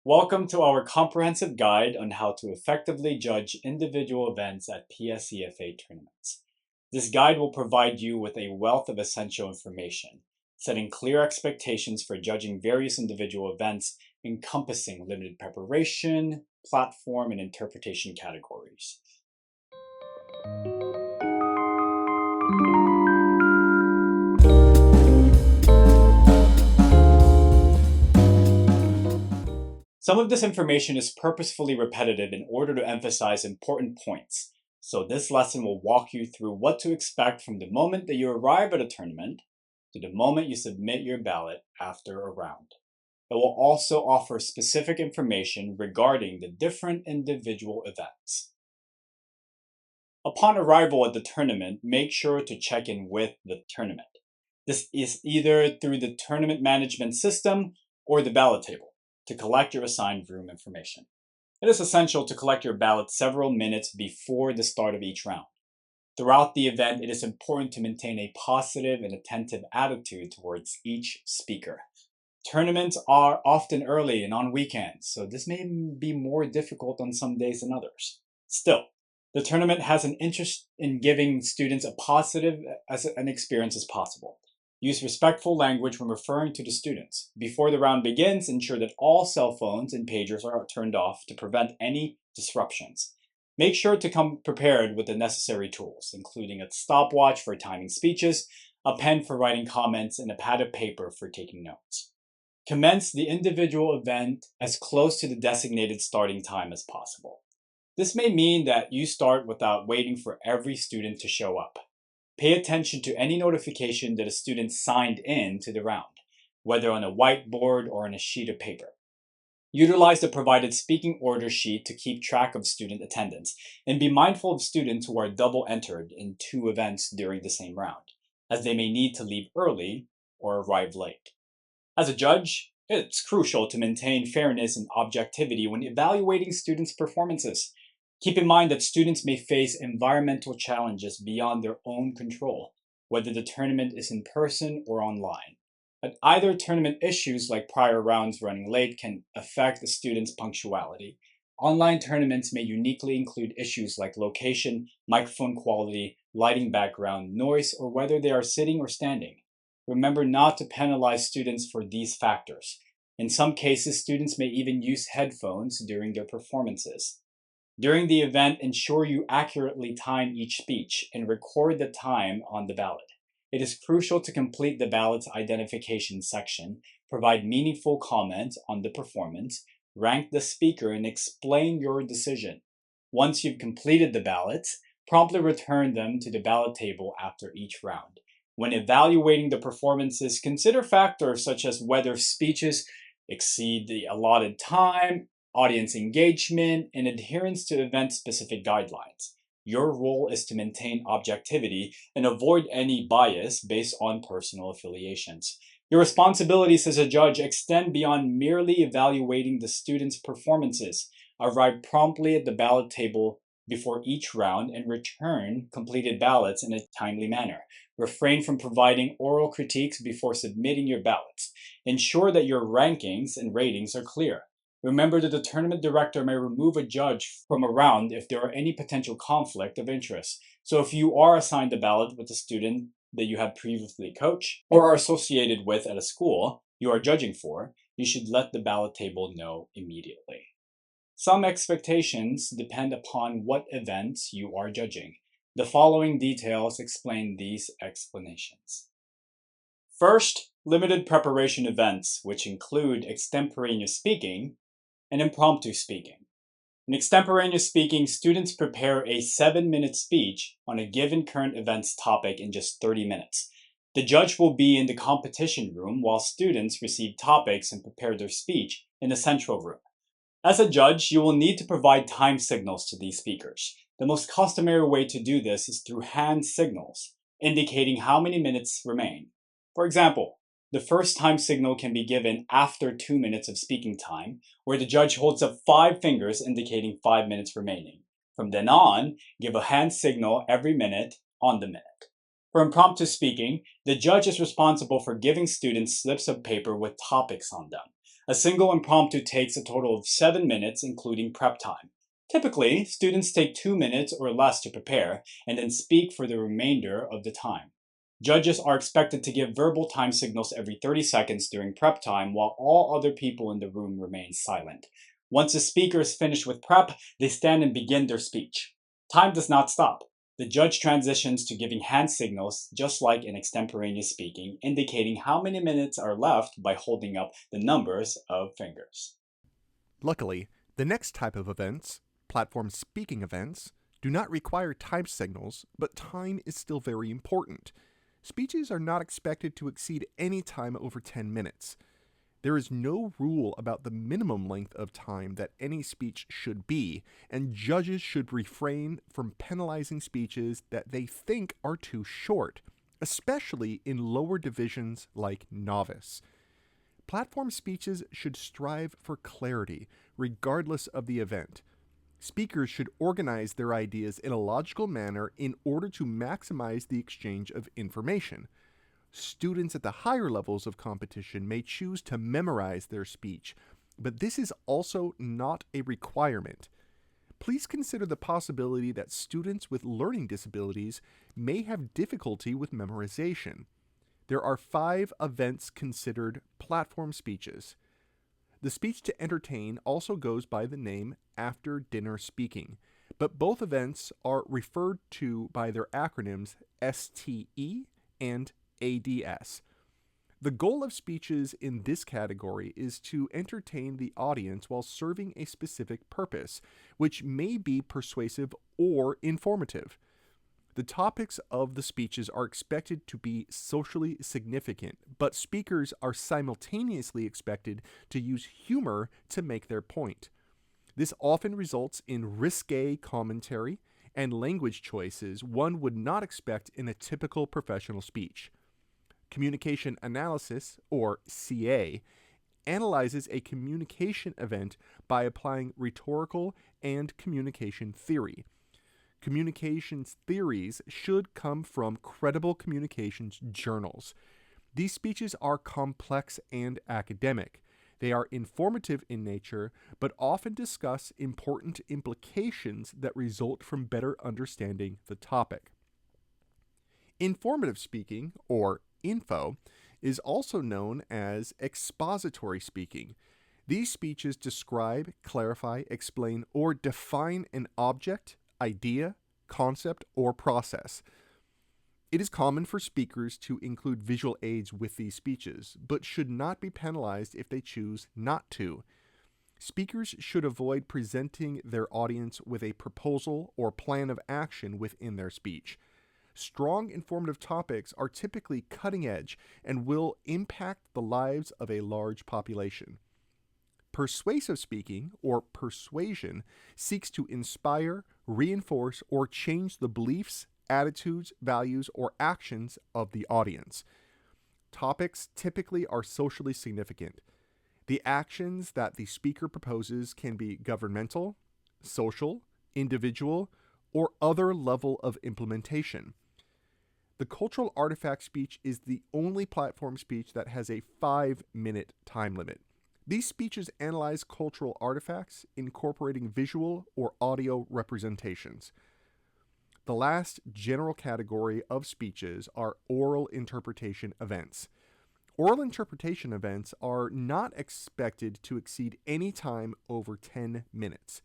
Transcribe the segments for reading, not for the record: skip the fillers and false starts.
Welcome to our comprehensive guide on how to effectively judge individual events at PSEFA tournaments. This guide will provide you with a wealth of essential information, setting clear expectations for judging various individual events encompassing limited preparation, platform, and interpretation categories. Some of this information is purposefully repetitive in order to emphasize important points. So this lesson will walk you through what to expect from the moment that you arrive at a tournament to the moment you submit your ballot after a round. It will also offer specific information regarding the different individual events. Upon arrival at the tournament, make sure to check in with the tournament. This is either through the tournament management system or the ballot table to collect your assigned room information. It is essential to collect your ballot several minutes before the start of each round. Throughout the event, it is important to maintain a positive and attentive attitude towards each speaker. Tournaments are often early and on weekends, so this may be more difficult on some days than others. Still, the tournament has an interest in giving students a positive an experience as possible. Use respectful language when referring to the students. Before the round begins, ensure that all cell phones and pagers are turned off to prevent any disruptions. Make sure to come prepared with the necessary tools, including a stopwatch for timing speeches, a pen for writing comments, and a pad of paper for taking notes. Commence the individual event as close to the designated starting time as possible. This may mean that you start without waiting for every student to show up. Pay attention to any notification that a student signed in to the round, whether on a whiteboard or on a sheet of paper. Utilize the provided speaking order sheet to keep track of student attendance, and be mindful of students who are double entered in two events during the same round, as they may need to leave early or arrive late. As a judge, it's crucial to maintain fairness and objectivity when evaluating students' performances. Keep in mind that students may face environmental challenges beyond their own control, whether the tournament is in person or online. But either tournament issues like prior rounds running late can affect a student's punctuality. Online tournaments may uniquely include issues like location, microphone quality, lighting background, noise, or whether they are sitting or standing. Remember not to penalize students for these factors. In some cases, students may even use headphones during their performances. During the event, ensure you accurately time each speech and record the time on the ballot. It is crucial to complete the ballot's identification section, provide meaningful comments on the performance, rank the speaker, and explain your decision. Once you've completed the ballots, promptly return them to the ballot table after each round. When evaluating the performances, consider factors such as whether speeches exceed the allotted time, audience engagement, and adherence to event-specific guidelines. Your role is to maintain objectivity and avoid any bias based on personal affiliations. Your responsibilities as a judge extend beyond merely evaluating the students' performances. Arrive promptly at the ballot table before each round and return completed ballots in a timely manner. Refrain from providing oral critiques before submitting your ballots. Ensure that your rankings and ratings are clear. Remember that the tournament director may remove a judge from a round if there are any potential conflict of interest. So if you are assigned a ballot with a student that you have previously coached or are associated with at a school you are judging for, you should let the ballot table know immediately. Some expectations depend upon what events you are judging. The following details explain these explanations. First, limited preparation events, which include extemporaneous speaking and impromptu speaking. In extemporaneous speaking, students prepare a 7-minute speech on a given current events topic in just 30 minutes. The judge will be in the competition room while students receive topics and prepare their speech in the central room. As a judge, you will need to provide time signals to these speakers. The most customary way to do this is through hand signals, indicating how many minutes remain. For example, the first time signal can be given after 2 minutes of speaking time, where the judge holds up 5 fingers indicating 5 minutes remaining. From then on, give a hand signal every minute on the minute. For impromptu speaking, the judge is responsible for giving students slips of paper with topics on them. A single impromptu takes a total of 7 minutes, including prep time. Typically, students take 2 minutes or less to prepare and then speak for the remainder of the time. Judges are expected to give verbal time signals every 30 seconds during prep time while all other people in the room remain silent. Once the speakers finish with prep, they stand and begin their speech. Time does not stop. The judge transitions to giving hand signals, just like in extemporaneous speaking, indicating how many minutes are left by holding up the numbers of fingers. Luckily, the next type of events, platform speaking events, do not require time signals, but time is still very important. Speeches are not expected to exceed any time over 10 minutes. There is no rule about the minimum length of time that any speech should be, and judges should refrain from penalizing speeches that they think are too short, especially in lower divisions like novice. Platform speeches should strive for clarity, regardless of the event. Speakers should organize their ideas in a logical manner in order to maximize the exchange of information. Students at the higher levels of competition may choose to memorize their speech, but this is also not a requirement. Please consider the possibility that students with learning disabilities may have difficulty with memorization. There are 5 events considered platform speeches. The speech to entertain also goes by the name after dinner speaking, but both events are referred to by their acronyms STE and ADS. The goal of speeches in this category is to entertain the audience while serving a specific purpose, which may be persuasive or informative. The topics of the speeches are expected to be socially significant, but speakers are simultaneously expected to use humor to make their point. This often results in risque commentary and language choices one would not expect in a typical professional speech. Communication analysis, or CA, analyzes a communication event by applying rhetorical and communication theory. Communications theories should come from credible communications journals. These speeches are complex and academic. They are informative in nature, but often discuss important implications that result from better understanding the topic. Informative speaking, or info, is also known as expository speaking. These speeches describe, clarify, explain, or define an object, idea, concept, or process. It is common for speakers to include visual aids with these speeches, but should not be penalized if they choose not to. Speakers should avoid presenting their audience with a proposal or plan of action within their speech. Strong informative topics are typically cutting edge and will impact the lives of a large population. Persuasive speaking, or persuasion, seeks to inspire, reinforce, or change the beliefs, attitudes, values, or actions of the audience. Topics typically are socially significant. The actions that the speaker proposes can be governmental, social, individual, or other level of implementation. The cultural artifact speech is the only platform speech that has a 5-minute time limit. These speeches analyze cultural artifacts, incorporating visual or audio representations. The last general category of speeches are oral interpretation events. Oral interpretation events are not expected to exceed any time over 10 minutes.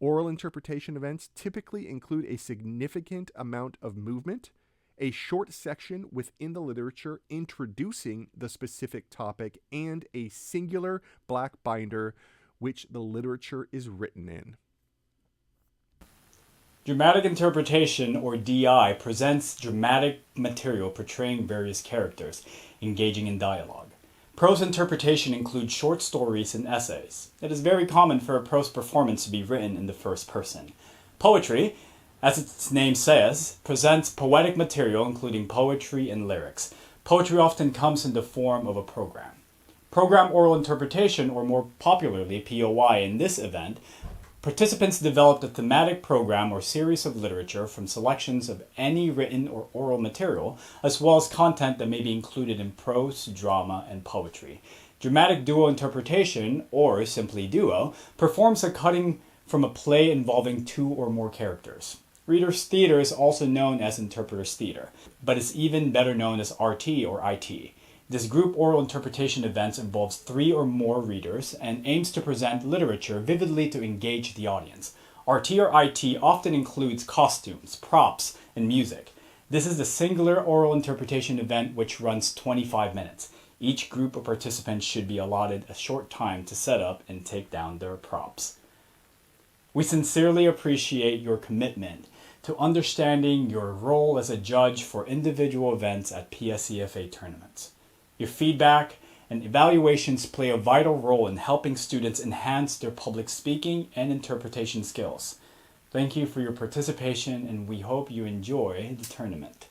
Oral interpretation events typically include a significant amount of movement, a short section within the literature introducing the specific topic, and a singular black binder which the literature is written in. Dramatic interpretation, or DI, presents dramatic material portraying various characters, engaging in dialogue. Prose interpretation includes short stories and essays. It is very common for a prose performance to be written in the first person. Poetry, as its name says, presents poetic material including poetry and lyrics. Poetry often comes in the form of a program. Program oral interpretation, or more popularly POI in this event, participants developed a thematic program or series of literature from selections of any written or oral material, as well as content that may be included in prose, drama, and poetry. Dramatic duo interpretation, or simply duo, performs a cutting from a play involving two or more characters. Reader's theater is also known as interpreter's theater, but is even better known as RT or IT. This group oral interpretation event involves three or more readers and aims to present literature vividly to engage the audience. RT or IT often includes costumes, props, and music. This is the singular oral interpretation event which runs 25 minutes. Each group of participants should be allotted a short time to set up and take down their props. We sincerely appreciate your commitment to understanding your role as a judge for individual events at PSCFA tournaments. Your feedback and evaluations play a vital role in helping students enhance their public speaking and interpretation skills. Thank you for your participation, and we hope you enjoy the tournament.